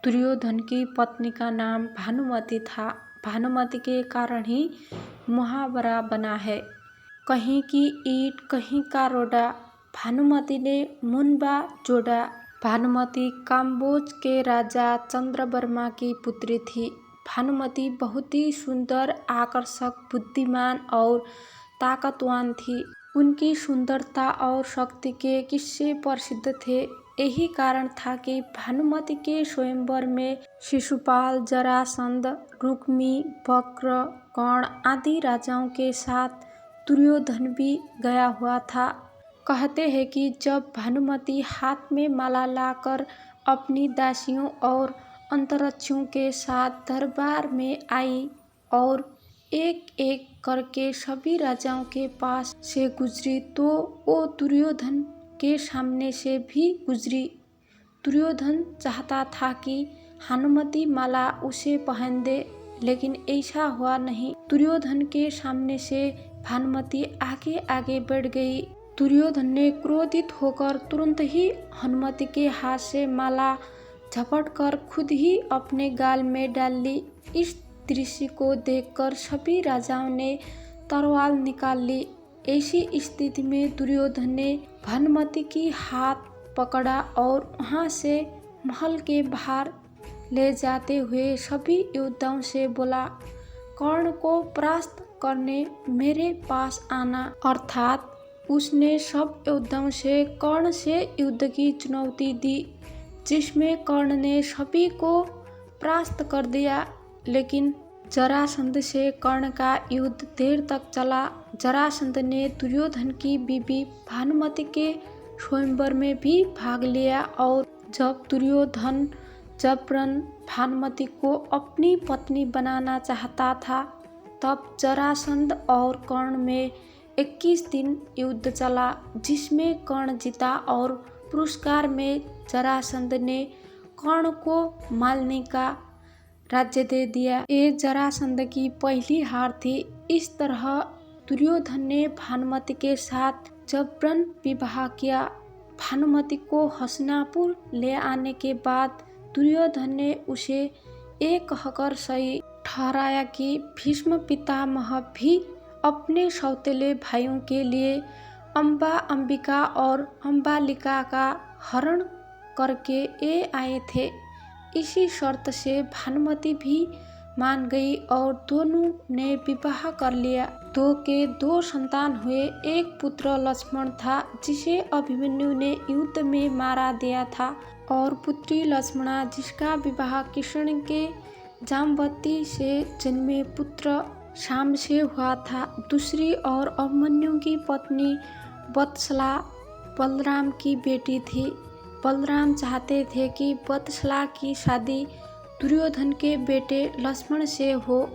दुर्योधन की पत्नी का नाम भानुमति था। भानुमति के कारण ही मुहावरा बना है, कहीं की ईंट कहीं का रोड़ा, भानुमति ने मुनबा जोड़ा। भानुमति काम्बोज के राजा चंद्रवर्मा की पुत्री थी। भानुमति बहुत ही सुंदर, आकर्षक, बुद्धिमान और ताकतवान थी। उनकी सुंदरता और शक्ति के किस्से प्रसिद्ध थे। यही कारण था कि भानुमति के स्वयंवर में शिशुपाल, जरासंध, रुक्मी, वक्र, कर्ण आदि राजाओं के साथ दुर्योधन भी गया हुआ था। कहते हैं कि जब भानुमति हाथ में माला लाकर अपनी दासियों और अंतरक्षियों के साथ दरबार में आई और एक एक करके सभी राजाओं के पास से गुजरी, तो वो दुर्योधन के सामने से भी गुजरी। दुर्योधन चाहता था कि भानुमति माला उसे पहन दे, लेकिन ऐसा हुआ नहीं। दुर्योधन के सामने से भानुमति आगे आगे बढ़ गई। दुर्योधन ने क्रोधित होकर तुरंत ही भानुमति के हाथ से माला झपटकर खुद ही अपने गाल में डाल ली। इस दृश्य को देखकर सभी राजाओं ने तलवार निकाल ली। ऐसी स्थिति में दुर्योधन ने भानुमति की हाथ पकड़ा और वहां से महल के बाहर ले जाते हुए सभी योद्धाओं से बोला, कर्ण को परास्त करने मेरे पास आना। अर्थात उसने सब योद्धाओं से कर्ण से युद्ध की चुनौती दी, जिसमें कर्ण ने सभी को परास्त कर दिया। लेकिन जरासंध से कर्ण का युद्ध देर तक चला। जरासंध ने दुर्योधन की बीबी भानुमति के स्वयंवर में भी भाग लिया और जब दुर्योधन जबरन भानुमति को अपनी पत्नी बनाना चाहता था, तब जरासंध और कर्ण में 21 दिन युद्ध चला, जिसमें कर्ण जीता और पुरस्कार में जरासंध ने कर्ण को मालनी का राज्य दे दिया। ये जरासंध की पहली हार थी। इस तरह दुर्योधन ने भानुमति के साथ जबरन विवाह किया। भानुमति को हस्तिनापुर ले आने के बाद दुर्योधन ने उसे ये कहकर सही ठहराया कि भीष्म पितामह भी अपने सौतेले भाइयों के लिए अम्बा, अंबिका और अम्बालिका का हरण करके ये आए थे। इसी शर्त से भानुमति भी मान गई और दोनों ने विवाह कर लिया। दो के दो संतान हुए। एक पुत्र लक्ष्मण था, जिसे अभिमन्यु ने युद्ध में मारा दिया था, और पुत्री लक्ष्मणा, जिसका विवाह कृष्ण के जाम्बवती से जन्मे पुत्र शाम से हुआ था। दूसरी ओर अभिमन्यु की पत्नी वत्सला बलराम की बेटी थी। बलराम चाहते थे कि वत्सला की शादी दुर्योधन के बेटे लक्ष्मण से हो।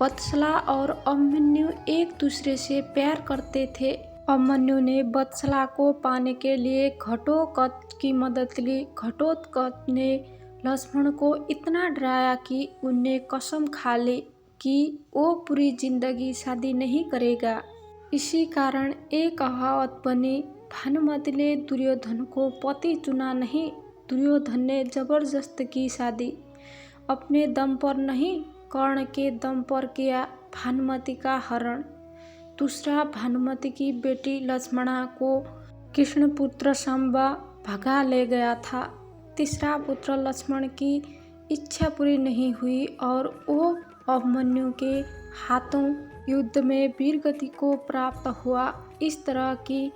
वत्सला और अभिमन्यु एक दूसरे से प्यार करते थे। अभिमन्यु ने वत्सला को पाने के लिए घटोत्कच की मदद ली। घटोत्कच ने लक्ष्मण को इतना डराया कि उनने कसम खा ली कि वो पूरी जिंदगी शादी नहीं करेगा। इसी कारण एक कहावत बनी, भानुमति ने दुर्योधन को पति चुना नहीं, दुर्योधन ने जबरदस्त की शादी। अपने दम पर नहीं, कर्ण के दम पर किया भानुमति का हरण। दूसरा, भानुमति की बेटी लक्ष्मणा को कृष्णपुत्र सांबा भगा ले गया था। तीसरा पुत्र लक्ष्मण की इच्छा पूरी नहीं हुई और वो अभिमन्यु के हाथों युद्ध में वीरगति को प्राप्त हुआ। इस तरह की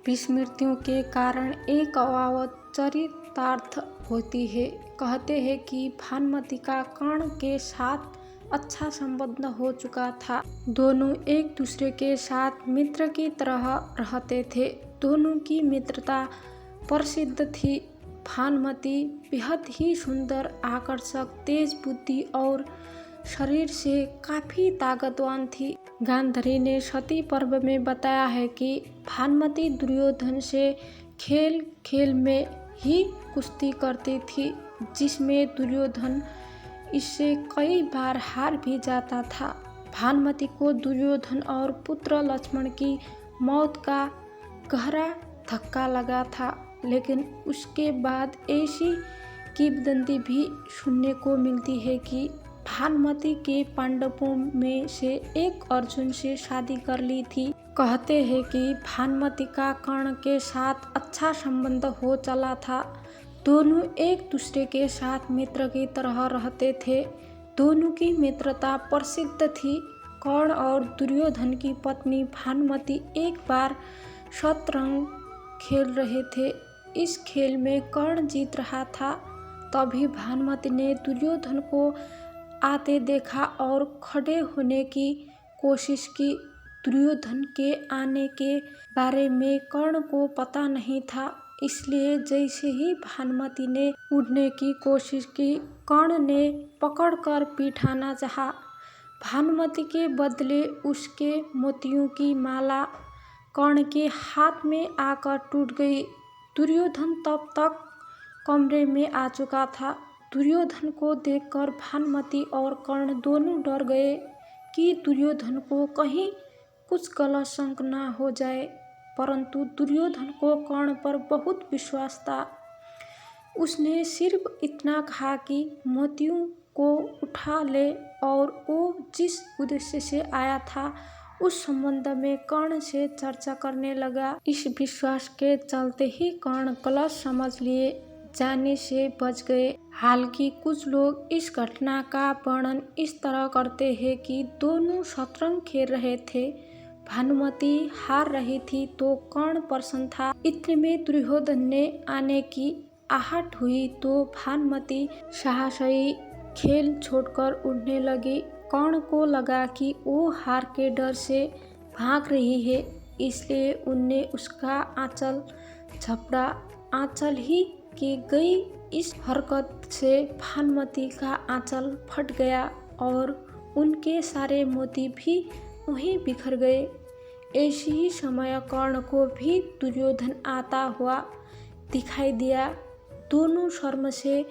विस्मृतियों के कारण एक कहावत चरितार्थ होती है। कहते हैं कि भानुमति का कर्ण के साथ अच्छा संबंध हो चुका था। दोनों एक दूसरे के साथ मित्र की तरह रहते थे। दोनों की मित्रता प्रसिद्ध थी। भानुमति बेहद ही सुंदर, आकर्षक, तेज बुद्धि और शरीर से काफी ताकतवान थी। गांधारी ने सती पर्व में बताया है कि भानुमति दुर्योधन से खेल खेल में ही कुश्ती करती थी, जिसमें दुर्योधन इससे कई बार हार भी जाता था। भानुमति को दुर्योधन और पुत्र लक्ष्मण की मौत का गहरा धक्का लगा था, लेकिन उसके बाद ऐसी किंवदंती भी सुनने को मिलती है कि भानुमति के पांडवों में से एक अर्जुन से शादी कर ली थी। कहते हैं कि भानुमति का कर्ण के साथ अच्छा संबंध हो चला था। दोनों एक दूसरे के साथ मित्र की तरह रहते थे। दोनों की मित्रता प्रसिद्ध थी। कर्ण और दुर्योधन की पत्नी भानुमति एक बार शतरंज खेल रहे थे। इस खेल में कर्ण जीत रहा था। तभी भानुमति ने दुर्योधन को आते देखा और खड़े होने की कोशिश की। दुर्योधन के आने के बारे में कर्ण को पता नहीं था, इसलिए जैसे ही भानुमति ने उड़ने की कोशिश की, कर्ण ने पकड़कर बिठाना चाहा। भानुमति के बदले उसके मोतियों की माला कर्ण के हाथ में आकर टूट गई। दुर्योधन तब तक कमरे में आ चुका था। दुर्योधन को देखकर भानुमति और कर्ण दोनों डर गए कि दुर्योधन को कहीं कुछ गलत शंका न हो जाए, परंतु दुर्योधन को कर्ण पर बहुत विश्वास था। उसने सिर्फ इतना कहा कि मोतियों को उठा ले और वो जिस उद्देश्य से आया था उस संबंध में कर्ण से चर्चा करने लगा। इस विश्वास के चलते ही कर्ण गलत समझ लिए जाने से बच गए। हालांकि कुछ लोग इस घटना का वर्णन इस तरह करते हैं कि दोनों शतरंज खेल रहे थे, भानुमति हार रही थी तो कर्ण प्रसन्न था। इतने में दुर्योधन ने आने की आहट हुई तो भानुमति साहसी खेल छोड़कर उड़ने लगी। कर्ण को लगा कि वो हार के डर से भाग रही है, इसलिए उनने उसका आंचल झपटा। आंचल ही की गई इस हरकत से भानुमति का आंचल फट गया और उनके सारे मोती भी वहीं बिखर गए। ऐसे ही समय कर्ण को भी दुर्योधन आता हुआ दिखाई दिया। दोनों शर्म से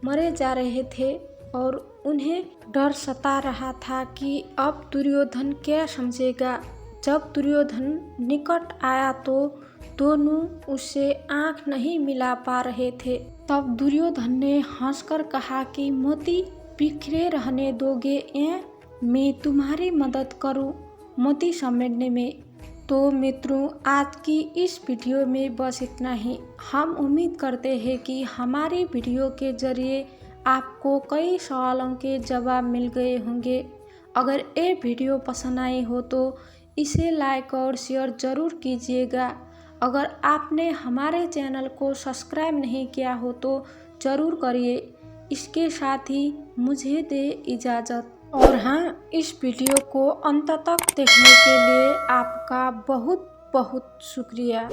मरे जा रहे थे और उन्हें डर सता रहा था कि अब दुर्योधन क्या समझेगा। जब दुर्योधन निकट आया तो दोनों उससे आंख नहीं मिला पा रहे थे। तब दुर्योधन ने हंसकर कहा कि मोती बिखरे रहने दोगे या मैं तुम्हारी मदद करूं मोती समेटने में। तो मित्रों, आज की इस वीडियो में बस इतना ही। हम उम्मीद करते हैं कि हमारी वीडियो के जरिए आपको कई सवालों के जवाब मिल गए होंगे। अगर ये वीडियो पसंद आई हो तो इसे लाइक और शेयर ज़रूर कीजिएगा। अगर आपने हमारे चैनल को सब्सक्राइब नहीं किया हो तो ज़रूर करिए। इसके साथ ही मुझे दे इजाज़त। और हाँ, इस वीडियो को अंत तक देखने के लिए आपका बहुत बहुत शुक्रिया।